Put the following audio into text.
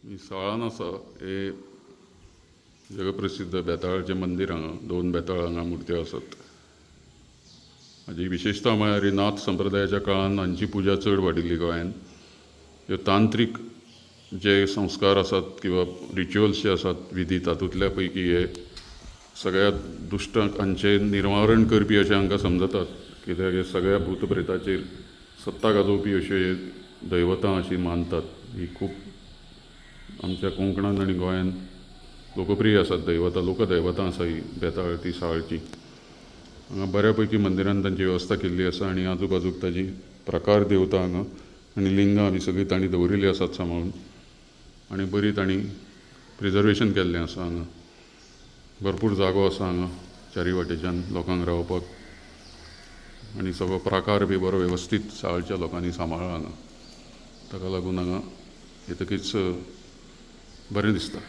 मी साळान आसा हे जगप्रसिद्ध बेताळाचें मंदिर हांगा 2 बेताळ हांगा मुर्त्यो आसात. हाजी विशेशता म्हळ्यार ही नाथ संप्रदायाच्या काळान हांची पुजा चड वाडिल्ली गोंयांत. ह्यो तांत्रीक जे संस्कार आसात किंवा रिच्युअल्स जे आसात विधी तातूंतल्या पैकी हे सगळ्यात दुश्टांक हांचे निर्वारण करपी अशें हांकां समजतात. कित्याक हे सगळ्या भूत प्रेताचेर सत्ता गाजोवपी अश्यो हे दैवतां अशीं मानतात. ही खूब आमच्या कोंकणांत आनी गोंयांत लोकप्रिय आसात दैवतां, लोकदैवतां आसा ही बेताळ ती साळची. हांगा बऱ्या पैकी मंदिरांत तांची वेवस्था केल्ली आसा आनी आजू बाजूक ताजी प्रकार देवता हांगा आनी लिंगां बी सगळीं तांणी दवरिल्लीं आसात सांबाळून आनी बरी तांणी प्रिजर्वेशन केल्लें आसा. हांगा भरपूर जागो आसा हांगा चारी वाटेच्यान लोकांक रावपाक आनी सगळो प्राकार बी बरो वेवस्थीत साळच्या लोकांनी सांबाळ्ळा हांगा. ताका लागून हांगा येतकीच बरें दिसता.